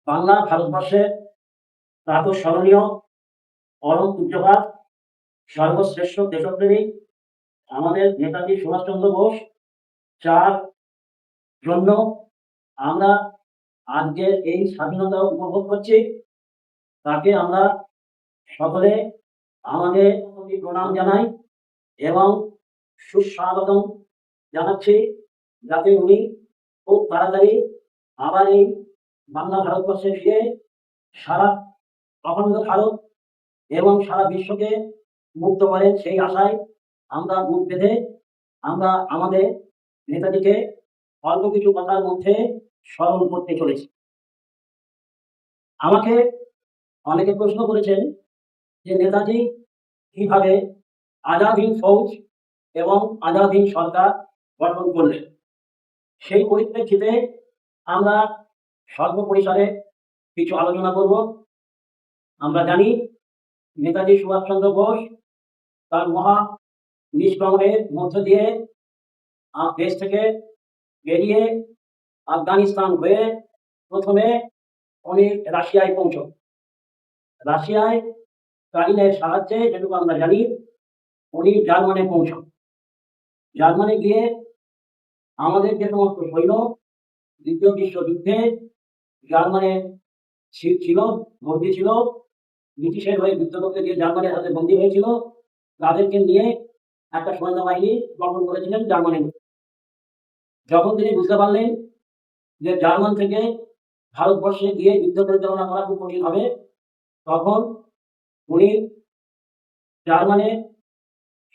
বাংলা ভারতবর্ষের প্রাতঃস্মরণীয় পরম পূজ্যপাত সর্বশ্রেষ্ঠ দেশপ্রেমিক আমাদের নেতাজি সুভাষচন্দ্র বোস, যার জন্য আমরা আজকে এই স্বাধীনতা উপভোগ করছি, তাকে আমরা সকলে আমাদের প্রতি প্রণাম জানাই এবং সুস্বাগতম জানাচ্ছি, যাতে উনি খুব তাড়াতাড়ি আবার এই বাংলা ভারতবর্ষে ফিরে সারা অখণ্ড ভারত এবং সারা বিশ্বকে মুক্ত করেন। সেই আশায় আমরা বুক বেঁধে আমরা আমাদের নেতাজিকে অল্প কিছু কথার মধ্যে স্মরণ করতে চলেছি। আমাকে অনেকে প্রশ্ন করেছেন যে নেতাজি কিভাবে আজাদ হিন্দ ফৌজ এবং আজাদ হিন্দ সরকার গঠন করলেন। সেই পরিপ্রেক্ষিতে আমরা স্বল্প পরিসরে কিছু আলোচনা করব। আমরা জানি নেতাজি সুভাষচন্দ্র বোস তার মহা নিষ্ক্রমণের মধ্য দিয়ে দেশ থেকে বেরিয়ে আফগানিস্তান হয়ে প্রথমে উনি রাশিয়ায় পৌঁছন। রাশিয়ায় স্টালিনের সাহায্যে, যেটুকু আমরা জানি, উনি জার্মানে পৌঁছন। জার্মানে গিয়ে আমাদের যে সমস্ত সৈন্য দ্বিতীয় বিশ্বযুদ্ধে জার্মানে ছিল, বন্দী ছিল, ব্রিটিশের হয়ে যুদ্ধ করতে গিয়ে জার্মানের হাতে বন্দী হয়েছিল, তাদেরকে নিয়ে একটা সৈন্যবাহিনী গঠন করেছিলেন জার্মানি। যখন তিনি বুঝতে পারলেন যে জার্মান থেকে ভারতবর্ষে গিয়ে যুদ্ধ পরিচালনা করা খুব কঠিন হবে, তখন উনি জার্মানের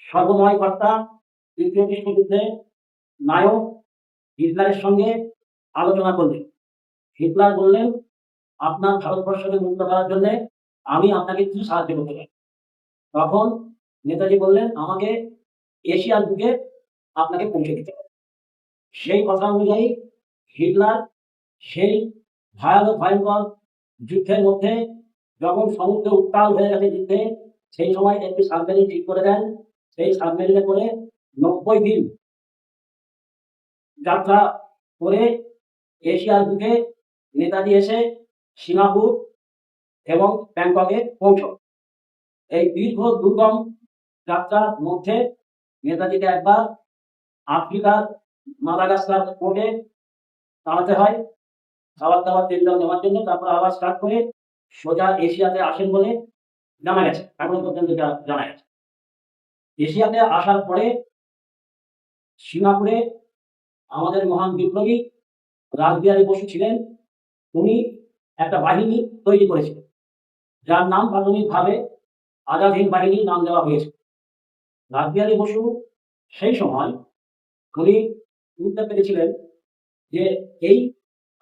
সর্বময় কর্তা, তৃতীয় বিশ্বযুদ্ধে নায়ক হিটলারের সঙ্গে আলোচনা করলেন। হিটলার বললেন, আপনার ভারতবর্ষকে মুক্ত করার জন্য আমি আপনাকে কি সাহায্য করতে পারি? তখন নেতাজি বললেন, আমাকে এশিয়ার দিকে আপনাকে পৌঁছে দিতে হবে। সেই কথা অনুযায়ী হিটলার সেই ভয়ঙ্কর যুদ্ধের মধ্যে, যখন সমুদ্র উত্তাল হয়ে গেছে যুদ্ধে, সেই সময় একটি সাবমেরিন ঠিক করে দেন। সেই সাবমেরিনে করে 90 দিন যাত্রা করে এশিয়ার বুকে নেতাজি এসে সিঙ্গাপুর এবং ব্যাংককে পৌঁছন। এই দীর্ঘ দুর্গম যাত্রার মধ্যে নেতাজিকে একবার আফ্রিকার মাদাগাস্কার পোর্টে দাঁড়াতে হয় খাবার দাবার তেল নেওয়ার জন্য। তারপর আবার স্টার্ট করে সোজা এশিয়াতে আসেন বলে জানা গেছে, এখন পর্যন্ত যা জানা গেছে। এশিয়াতে আসার পরে সিঙ্গাপুরে আমাদের মহান বিপ্লবী রাসবিহারী বসু ছিলেন। উনি একটা বাহিনী তৈরি করেছিলেন, যার নাম প্রাথমিকভাবে আজাদ হিন্দ বাহিনীর নাম দেওয়া হয়েছে। রাসবিহারী বসু সেই সময় উনি বুঝতে পেরেছিলেন যে এই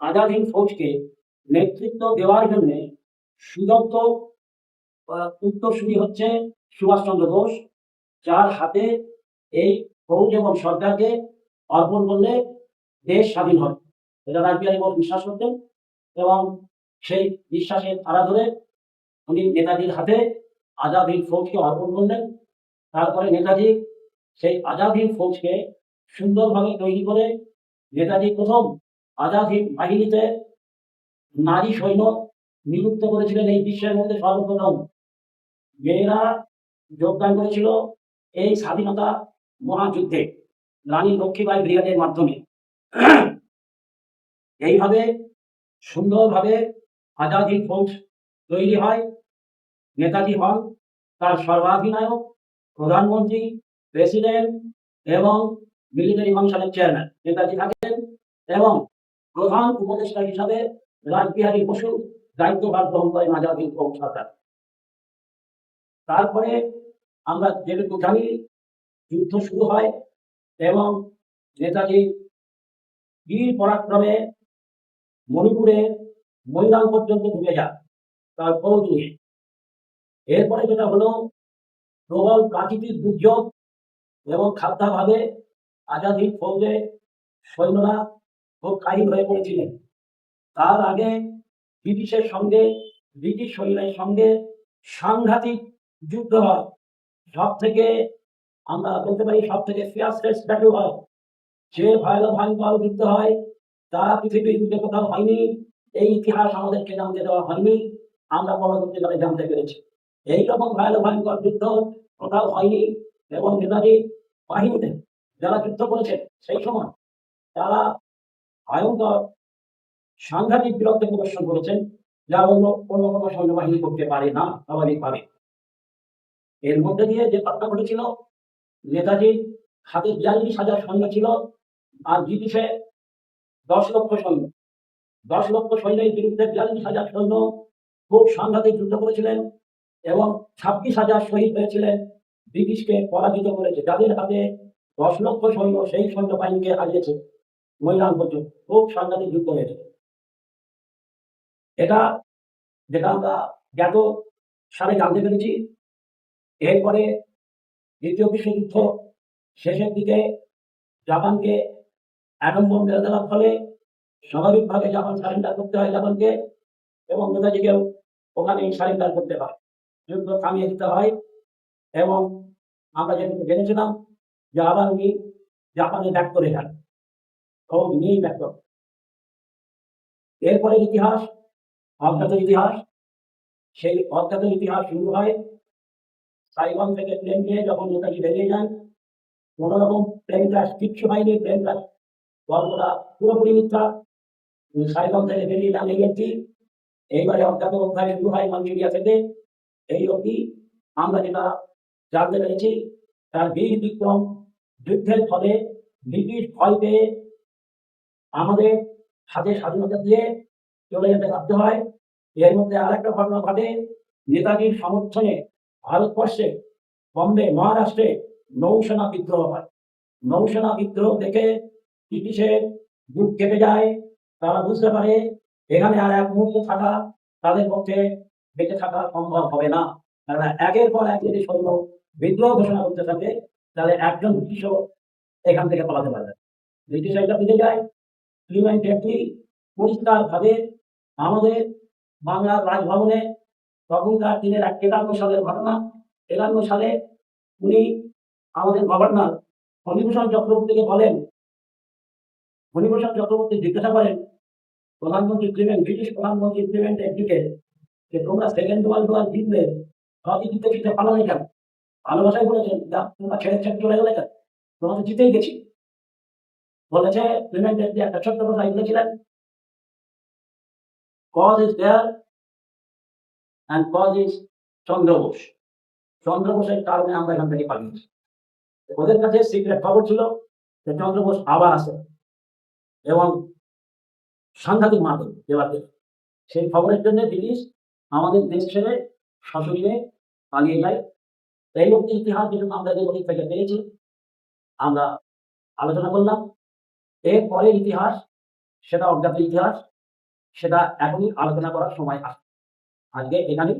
আজাদ হিন্দ ফৌজকে নেতৃত্ব দেওয়ার জন্য সুযোগ্য উত্তরসূরি হচ্ছে সুভাষচন্দ্র বোস, যার হাতে এই ফৌজ এবং সরকারকে অর্পণ করলে দেশ স্বাধীন হবে। এটা রাসবিহারী বোস বিশ্বাস করতেন এবং সেই বিশ্বাসের ধারা ধরে উনি নেতাজির হাতে আজাদ হিন্দ ফৌজকে অর্পণ করলেন। তারপরে নেতাজি সেই আজাদ হিন্দ ফৌজকে সুন্দরভাবে তৈরি করে নেতাজি প্রথম আজাদ হিন্দ বাহিনীতে নারী সৈন্য নিযুক্ত করেছিলেন। এই বিশ্বের মধ্যে সর্বপ্রথম মেয়েরা যোগদান করেছিল এই স্বাধীনতা মহাযুদ্ধে রানী লক্ষ্মীবাই ব্রিগেডের মাধ্যমে। এইভাবে সুন্দরভাবে আজাদ হিন্দ ফৌজ তৈরি হয়। নেতাজি হন তার সর্বাধিনায়ক, প্রধানমন্ত্রী, প্রেসিডেন্ট এবং মিলিটারি কমিশনের চেয়ারম্যান নেতাজি থাকেন এবং প্রধান উপদেষ্টা হিসাবে রাসবিহারী বসু দায়িত্বভার গ্রহণ করেন আজাদ হিন্দ ফৌজ সরকার। তারপরে আমরা যেটুকু জানি, যুদ্ধ শুরু হয় এবং নেতাজি বীর পরাক্রমে মণিপুরের মৈরাং পর্যন্ত ঢুকে যান তার ফৌজ নিয়ে। এরপরে যেটা হলো, প্রবল প্রাকৃতিক দুর্যোগ এবং খাদ্যাভাবে আজাদ হিন্দ ফৌজে সৈন্যরা খুব কাহিল হয়ে পড়েছিলেন। তার আগে ব্রিটিশের সঙ্গে, ব্রিটিশ সৈন্যের সঙ্গে সাংঘাতিক যুদ্ধ হয়। সব থেকে আমরা বলতে পারি সব থেকে ফিয়ার্সেস্ট ব্যাটল হয়। যে ভয়ানক যুদ্ধ হয় তা পৃথিবীর যুদ্ধে কোথাও হয়নি। এই ইতিহাস আমাদেরকে জানতে দেওয়া হয়নি, আমরা পরবর্তীকালে জানতে পেরেছি। এইরকম ভয়ঙ্কর যুদ্ধ কোথাও হয়নি, এবং নেতাজি বাহিনীতে যারা যুদ্ধ করেছে সেই সময় তারা ভয়ঙ্কর সাংঘাতিক বীরত্ব প্রদর্শন করেছেন, যা অন্য কোনো সৈন্যবাহিনী করতে পারে না স্বাভাবিকভাবে। এর মধ্যে দিয়ে যে ঘটনা ঘটেছিল, নেতাজির হাতে ৪২,০০০ সৈন্য ছিল, আর ব্রিটিশে ১০,০০,০০০ সৈন্য। ১০,০০,০০০ সৈন্যের বিরুদ্ধে ৪২,০০০ সৈন্য খুব সাংঘাতিক যুদ্ধ করেছিলেন, এবং ২৬,০০০ শহীদ হয়েছিলেন। ব্রিটিশকে পরাজিত করেছে, যাদের হাতে ১০,০০,০০০ সৈন্য সেই সৈন্যবাহিনীকে হারিয়েছে মৈদান পর্যন্ত। খুব সাংঘাতিক যুদ্ধ হয়েছে এটা, যেটা আমরা জ্ঞাত সালে জানতে পেরেছি। এরপরে দ্বিতীয় বিশ্বযুদ্ধ শেষের দিকে জাপানকে অ্যাটম বোম মেরে দেওয়ার ফলে স্বাভাবিকভাবে জাপান সারেন্ডার করতে হয় জাপানকে, এবং নেতাজিকেও ওখানেই সারেন্ডার করতে হয়, যুদ্ধ থামিয়ে দিতে হয়। এবং আমরা যেটুকু জেনেছিলাম যে আবার উনি জাপানে ব্যাক করে যান, খবর নিয়েই ব্যাক করেন। এরপরে ইতিহাস, অজ্ঞাত ইতিহাস। সেই অজ্ঞাত ইতিহাস শুরু হয় সাইগন থেকে প্লেন নিয়ে যখন নেতাজি বেরিয়ে যান। কোন রকম প্লেন ক্রাশ কিচ্ছু হয়নি, প্লেন ক্রাশ গল্পটা পুরোপুরি মিথ্যা। সাইগন থেকে বেরিয়ে যান এই অব্দি। এইবারে অজ্ঞাত অধ্যায় শুরু হয় মানচুরিয়া থেকে। এই অব্দি আমরা যেটা জানতে পেরেছি, তার বীর বিক্রম যুদ্ধের ফলে ব্রিটিশ ভয় পেয়ে আমাদের হাতে স্বাধীনতা দিয়ে চলে যেতে বাধ্য হয়। এর মধ্যে আর একটা ঘটনা ঘটে, নেতাজির সমর্থনে ভারতবর্ষে বম্বে মহারাষ্ট্রে নৌসেনা বিদ্রোহ হয়। নৌসেনা বিদ্রোহ দেখে ব্রিটিশের বুক কেঁপে যায়। তারা বুঝতে পারে এখানে আর এক মুহূর্ত থাকা তাদের পক্ষে বেঁচে থাকা সম্ভব হবে না। কারণ একের পর এক যদি সৈন্য বিদ্রোহ ঘোষণা করতে থাকে, তাহলে একজন ব্রিটিশও এখান থেকে পালাতে পারবে। ব্রিটিশ একটা ফিরে যায়। ক্লিমেন্ট অ্যাটলি পরিষ্কারভাবে আমাদের বাংলার রাজভবনে, তখনকার দিনের ৫১ সালের ঘটনা, ৫১ সালে উনি আমাদের গভর্নর ফণীভূষণ চক্রবর্তীকে বলেন, ফণীভূষণ চক্রবর্তী জিজ্ঞাসা করেন প্রধানমন্ত্রী ক্লিমেন্ট, ব্রিটিশ প্রধানমন্ত্রী ক্লিমেন্ট অ্যাটলিকে, যে তোমরা সেকেন্ড ওয়ার্ল্ড ওয়ার জিতলে জিততে জিততে পালালে কেন? ভালোবাসায় বলেছেন, তোমরা ছেড়ে ছেড়ে চলে গেলে কেন? তোমরা তো জিতেই গেছি। বলেছে ক্লিমেন্ট অ্যাটলি একটা ছোট্ট কথা বলেছিলেন, cause is there and cause is Chandra Bose. Chandra বোসের কারণে আমরা এখান থেকে পালিয়েছি। ওদের কাছে সিক্রেট খবর ছিল যে চন্দ্র বোস আবার আসে এবং সাংঘাতিক মারবে দেওয়াকে। সেই খবরের জন্য ব্রিটিশ আমাদের দেশ ছেড়ে সশরীরে পালিয়ে যায়। এই অব্দি ইতিহাস যেটা আমরা যে বই থেকে পেয়েছি আমরা আলোচনা করলাম। এরপরের ইতিহাস, সেটা অজ্ঞাত ইতিহাস, সেটা এখনই আলোচনা করার সময় আসে। আজকে এখানেই